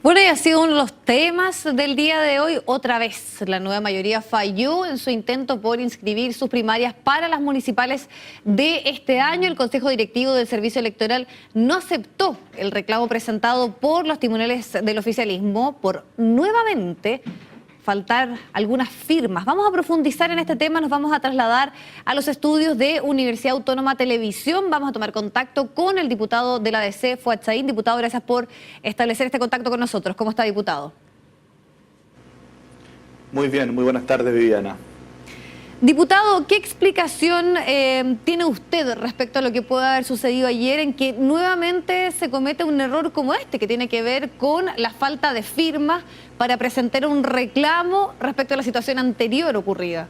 Bueno, y ha sido uno de los temas del día de hoy. Otra vez, la nueva mayoría falló en su intento por inscribir sus primarias para las municipales de este año. El Consejo Directivo del Servicio Electoral no aceptó el reclamo presentado por los tribunales del oficialismo por nuevamente faltar algunas firmas. Vamos a profundizar en este tema, nos vamos a trasladar a los estudios de Universidad Autónoma Televisión. Vamos a tomar contacto con el diputado de la DC, Fuad Chaín. Diputado, gracias por establecer este contacto con nosotros. ¿Cómo está, diputado? Muy bien, muy buenas tardes, Viviana. Diputado, ¿qué explicación tiene usted respecto a lo que puede haber sucedido ayer en que nuevamente se comete un error como este, que tiene que ver con la falta de firmas para presentar un reclamo respecto a la situación anterior ocurrida?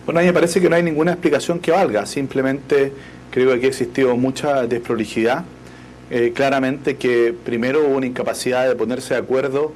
Bueno, a mí me parece que no hay ninguna explicación que valga, simplemente creo que aquí ha existido mucha desprolijidad. Claramente que primero hubo una incapacidad de ponerse de acuerdo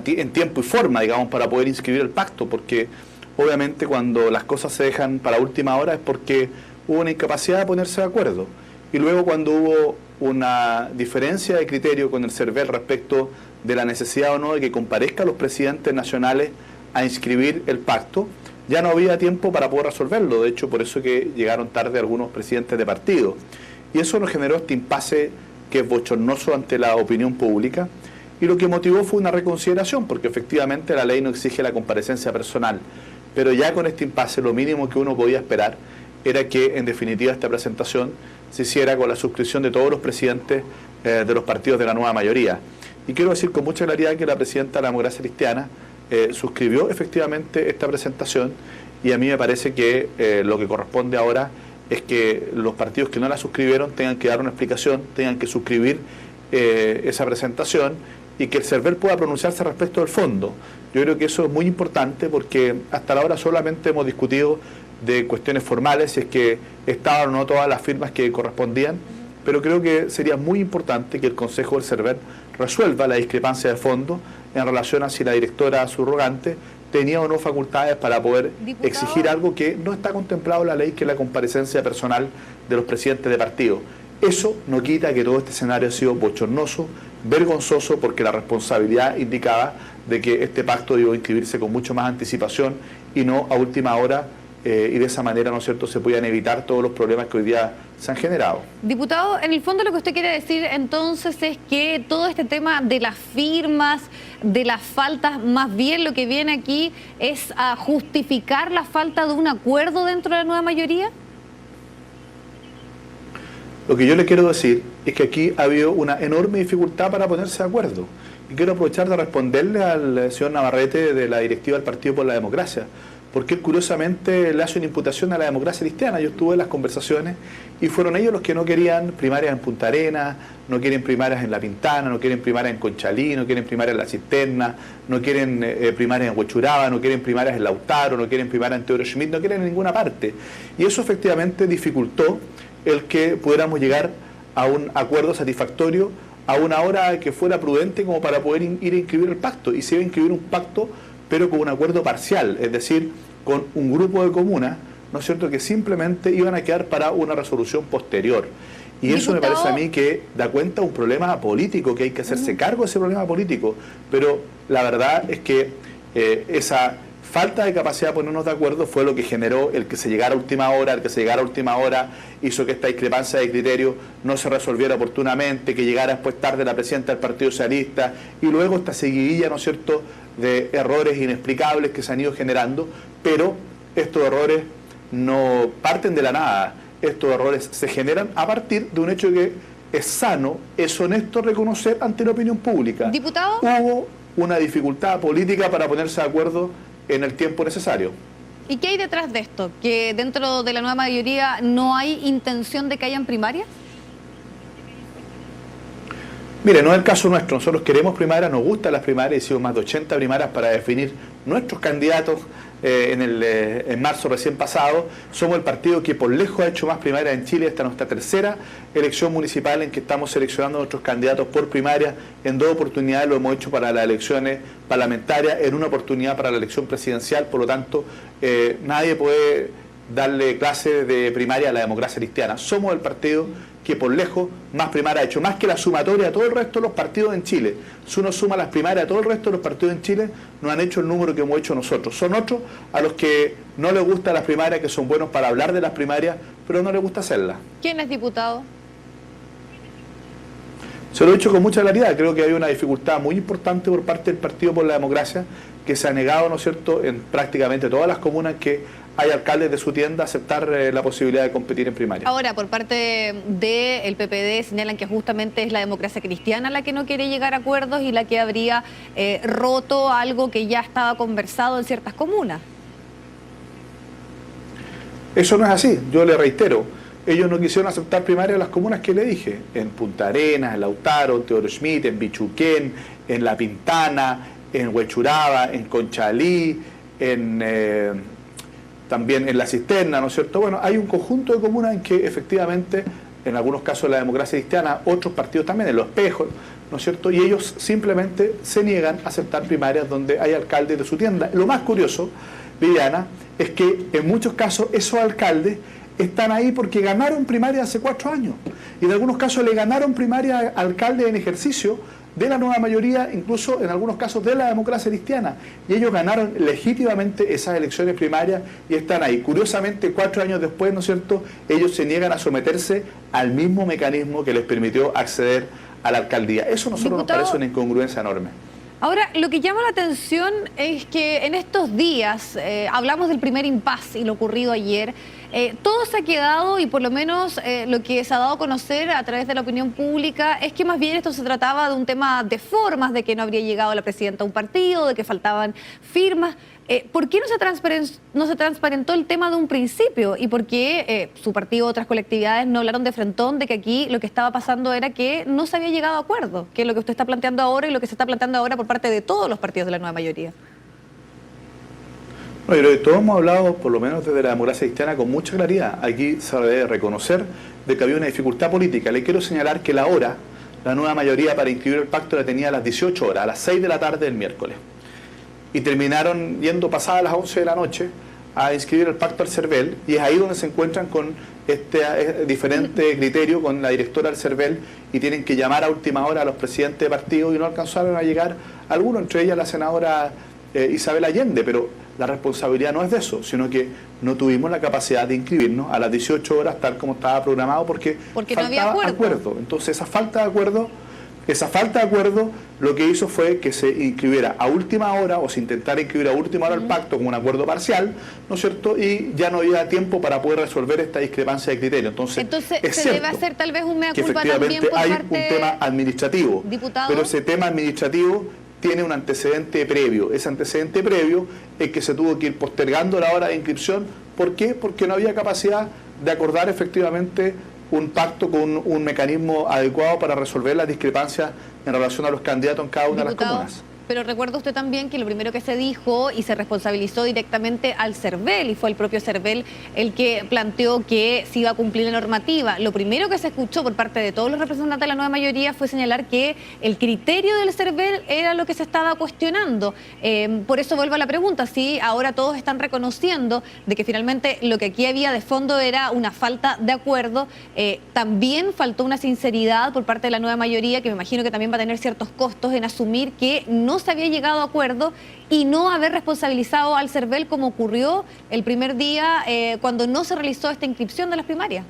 en tiempo y forma, digamos, para poder inscribir el pacto, porque obviamente cuando las cosas se dejan para última hora es porque hubo una incapacidad de ponerse de acuerdo. Y luego cuando hubo una diferencia de criterio con el CERVEL respecto de la necesidad o no de que comparezcan los presidentes nacionales a inscribir el pacto, ya no había tiempo para poder resolverlo. De hecho, por eso que llegaron tarde algunos presidentes de partido. Y eso nos generó este impasse que es bochornoso ante la opinión pública. Y lo que motivó fue una reconsideración, porque efectivamente la ley no exige la comparecencia personal. Pero ya con este impasse lo mínimo que uno podía esperar era que en definitiva esta presentación se hiciera con la suscripción de todos los presidentes de los partidos de la nueva mayoría. Y quiero decir con mucha claridad que la presidenta de la Democracia Cristiana suscribió efectivamente esta presentación, y a mí me parece que lo que corresponde ahora es que los partidos que no la suscribieron tengan que dar una explicación, tengan que suscribir esa presentación y que el CERVEL pueda pronunciarse respecto del fondo. Yo creo que eso es muy importante porque hasta ahora solamente hemos discutido de cuestiones formales, si es que estaban o no todas las firmas que correspondían, pero creo que sería muy importante que el Consejo del CERVEL resuelva la discrepancia de fondo en relación a si la directora subrogante tenía o no facultades para poder exigir algo que no está contemplado en la ley, que es la comparecencia personal de los presidentes de partido. Eso no quita que todo este escenario ha sido bochornoso, vergonzoso, porque la responsabilidad indicaba de que este pacto debió inscribirse con mucho más anticipación y no a última hora, y de esa manera, ¿no es cierto?, se podían evitar todos los problemas que hoy día se han generado. Diputado, en el fondo lo que usted quiere decir entonces es que todo este tema de las firmas, de las faltas, más bien lo que viene aquí es a justificar la falta de un acuerdo dentro de la nueva mayoría. Lo que yo le quiero decir es que aquí ha habido una enorme dificultad para ponerse de acuerdo. Y quiero aprovechar de responderle al señor Navarrete de la directiva del Partido por la Democracia, porque él curiosamente le hace una imputación a la Democracia Cristiana. Yo estuve en las conversaciones y fueron ellos los que no querían primarias en Punta Arenas, no quieren primarias en La Pintana, no quieren primarias en Conchalí, no quieren primarias en La Cisterna, no quieren primarias en Huechuraba, no quieren primarias en Lautaro, no quieren primarias en Teodoro Schmidt, no quieren en ninguna parte. Y eso efectivamente dificultó el que pudiéramos llegar a un acuerdo satisfactorio a una hora que fuera prudente como para poder ir a inscribir el pacto. Y se iba a inscribir un pacto, pero con un acuerdo parcial, es decir, con un grupo de comunas, ¿no es cierto?, que simplemente iban a quedar para una resolución posterior. Y eso me parece a mí que da cuenta de un problema político, que hay que hacerse cargo de ese problema político. Pero la verdad es que esa falta de capacidad de ponernos de acuerdo fue lo que generó el que se llegara a última hora. El que se llegara a última hora hizo que esta discrepancia de criterio no se resolviera oportunamente, que llegara después tarde la presidenta del Partido Socialista, y luego esta seguidilla, ¿no es cierto?, de errores inexplicables que se han ido generando. Pero estos errores no parten de la nada, estos errores se generan a partir de un hecho que es sano, es honesto reconocer ante la opinión pública. ¿Diputado? Hubo una dificultad política para ponerse de acuerdo en el tiempo necesario. ¿Y qué hay detrás de esto? ¿Que dentro de la nueva mayoría no hay intención de que hayan primarias? Mire, no es el caso nuestro. Nosotros queremos primarias, nos gustan las primarias, hicimos más de 80 primarias para definir nuestros candidatos en marzo recién pasado. Somos el partido que por lejos ha hecho más primarias en Chile. Esta es nuestra tercera elección municipal en que estamos seleccionando a nuestros candidatos por primaria. En 2 oportunidades lo hemos hecho para las elecciones parlamentarias, en 1 oportunidad para la elección presidencial. Por lo tanto, nadie puede darle clase de primaria a la Democracia Cristiana. Somos el partido que por lejos más primarias ha hecho, más que la sumatoria de todo el resto de los partidos en Chile. Si uno suma las primarias de todo el resto de los partidos en Chile, no han hecho el número que hemos hecho nosotros. Son otros a los que no les gustan las primarias, que son buenos para hablar de las primarias, pero no les gusta hacerlas. ¿Quién es diputado? Se lo he dicho con mucha claridad. Creo que hay una dificultad muy importante por parte del Partido por la Democracia, que se ha negado, ¿no es cierto?, en prácticamente todas las comunas que hay alcaldes de su tienda a aceptar la posibilidad de competir en primaria. Ahora, por parte del PPD señalan que justamente es la democracia cristiana la que no quiere llegar a acuerdos y la que habría roto algo que ya estaba conversado en ciertas comunas. Eso no es así, yo le reitero. Ellos no quisieron aceptar primarias en las comunas que le dije, en Punta Arenas, en Lautaro, en Teodoro Schmidt, en Bichuquén, en La Pintana, en Huechuraba, en Conchalí, también en La Cisterna, ¿no es cierto? Bueno, hay un conjunto de comunas en que efectivamente, en algunos casos la democracia cristiana, otros partidos también, en Los Espejos, ¿no es cierto? Y ellos simplemente se niegan a aceptar primarias donde hay alcaldes de su tienda. Lo más curioso, Viviana, es que en muchos casos esos alcaldes están ahí porque ganaron primaria hace 4 años. Y en algunos casos le ganaron primaria a alcaldes en ejercicio de la nueva mayoría, incluso en algunos casos de la democracia cristiana. Y ellos ganaron legítimamente esas elecciones primarias y están ahí. Curiosamente, 4 años después, ¿no es cierto?, ellos se niegan a someterse al mismo mecanismo que les permitió acceder a la alcaldía. Eso a nosotros nos parece una incongruencia enorme. Ahora, lo que llama la atención es que en estos días, hablamos del primer impasse y lo ocurrido ayer, todo se ha quedado y por lo menos lo que se ha dado a conocer a través de la opinión pública es que más bien esto se trataba de un tema de formas, de que no habría llegado la presidenta a un partido, de que faltaban firmas. ¿Por qué no se transparentó el tema de un principio? ¿Y por qué su partido o otras colectividades no hablaron de frentón de que aquí lo que estaba pasando era que no se había llegado a acuerdo? Que es lo que usted está planteando ahora y lo que se está planteando ahora por parte de todos los partidos de la nueva mayoría. No, yo todos hemos hablado, por lo menos desde la democracia cristiana, con mucha claridad. Aquí se debe reconocer de que había una dificultad política. Le quiero señalar que la nueva mayoría para inscribir el pacto la tenía a las 18 horas, a las 6 de la tarde del miércoles. Y terminaron yendo pasadas las 11 de la noche a inscribir el pacto al CERVEL, y es ahí donde se encuentran con este diferente criterio con la directora del CERVEL y tienen que llamar a última hora a los presidentes de partido y no alcanzaron a llegar algunos, entre ellas la senadora Isabel Allende, pero la responsabilidad no es de eso, sino que no tuvimos la capacidad de inscribirnos a las 18 horas tal como estaba programado porque no había acuerdo. Entonces esa falta de acuerdo lo que hizo fue que se inscribiera a última hora o se intentara inscribir a última hora el pacto como un acuerdo parcial, ¿no es cierto? Y ya no había tiempo para poder resolver esta discrepancia de criterio. Entonces es se debe hacer tal vez un mea culpa que también por hay parte un tema administrativo, diputado. Pero ese tema administrativo tiene un antecedente previo. Ese antecedente previo es que se tuvo que ir postergando la hora de inscripción. ¿Por qué? Porque no había capacidad de acordar efectivamente un pacto con un mecanismo adecuado para resolver las discrepancias en relación a los candidatos en cada una de las comunas. Pero recuerda usted también que lo primero que se dijo y se responsabilizó directamente al CERVEL, y fue el propio CERVEL el que planteó que se iba a cumplir la normativa. Lo primero que se escuchó por parte de todos los representantes de la nueva mayoría fue señalar que el criterio del CERVEL era lo que se estaba cuestionando. Por eso vuelvo a la pregunta, si ahora todos están reconociendo de que finalmente lo que aquí había de fondo era una falta de acuerdo, también faltó una sinceridad por parte de la nueva mayoría, que me imagino que también va a tener ciertos costos en asumir que no se había llegado a acuerdo y no haber responsabilizado al CERVEL como ocurrió el primer día cuando no se realizó esta inscripción de las primarias.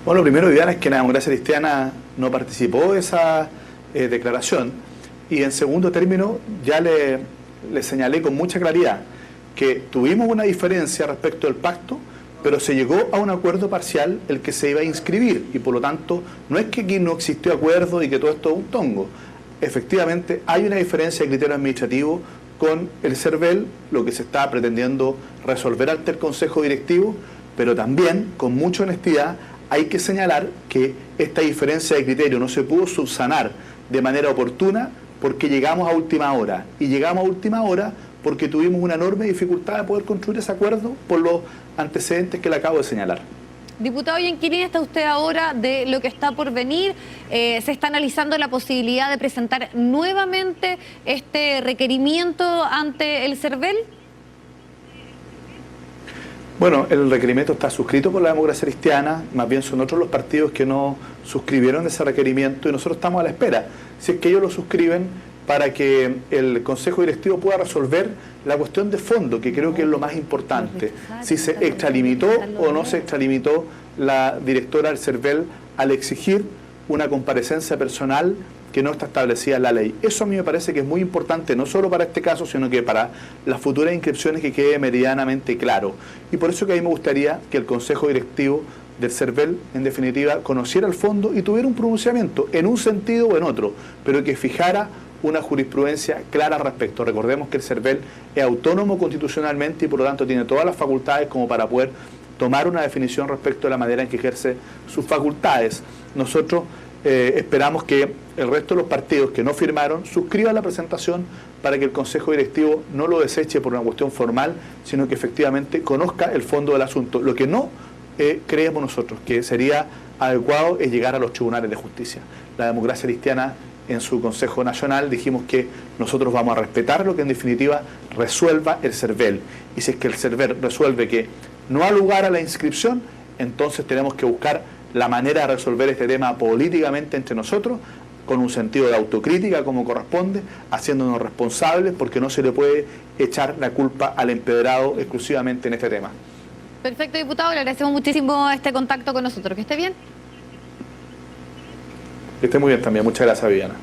Bueno, lo primero, Viviana, es que la democracia cristiana no participó de esa declaración, y en segundo término ya le señalé con mucha claridad que tuvimos una diferencia respecto del pacto, pero se llegó a un acuerdo parcial el que se iba a inscribir, y por lo tanto no es que aquí no existió acuerdo y que todo esto es un tongo. Efectivamente hay una diferencia de criterio administrativo con el CERVEL, lo que se está pretendiendo resolver ante el Consejo Directivo, pero también con mucha honestidad hay que señalar que esta diferencia de criterio no se pudo subsanar de manera oportuna porque llegamos a última hora, y llegamos a última hora porque tuvimos una enorme dificultad de poder construir ese acuerdo por los antecedentes que le acabo de señalar. Diputado, ¿y en qué línea está usted ahora de lo que está por venir? ¿Se está analizando la posibilidad de presentar nuevamente este requerimiento ante el CERVEL? Bueno, el requerimiento está suscrito por la Democracia Cristiana, más bien son otros los partidos que no suscribieron ese requerimiento y nosotros estamos a la espera. Si es que ellos lo suscriben para que el Consejo Directivo pueda resolver la cuestión de fondo, que creo que es lo más importante. Si se extralimitó o no se extralimitó la directora del CERVEL al exigir una comparecencia personal que no está establecida en la ley. Eso a mí me parece que es muy importante, no solo para este caso, sino que para las futuras inscripciones, que quede meridianamente claro. Y por eso que a mí me gustaría que el Consejo Directivo del CERVEL, en definitiva, conociera el fondo y tuviera un pronunciamiento en un sentido o en otro, pero que fijara una jurisprudencia clara al respecto. Recordemos que el CERVEL es autónomo constitucionalmente y por lo tanto tiene todas las facultades como para poder tomar una definición respecto a la manera en que ejerce sus facultades. Nosotros esperamos que el resto de los partidos que no firmaron suscriban la presentación para que el Consejo Directivo no lo deseche por una cuestión formal, sino que efectivamente conozca el fondo del asunto. Lo que no creemos nosotros que sería adecuado es llegar a los tribunales de justicia. La Democracia Cristiana, en su Consejo Nacional, dijimos que nosotros vamos a respetar lo que en definitiva resuelva el CERVEL. Y si es que el CERVEL resuelve que no ha lugar a la inscripción, entonces tenemos que buscar la manera de resolver este tema políticamente entre nosotros, con un sentido de autocrítica como corresponde, haciéndonos responsables, porque no se le puede echar la culpa al empedrado exclusivamente en este tema. Perfecto, diputado, le agradecemos muchísimo este contacto con nosotros. Que esté bien. Que esté muy bien también. Muchas gracias, Viviana.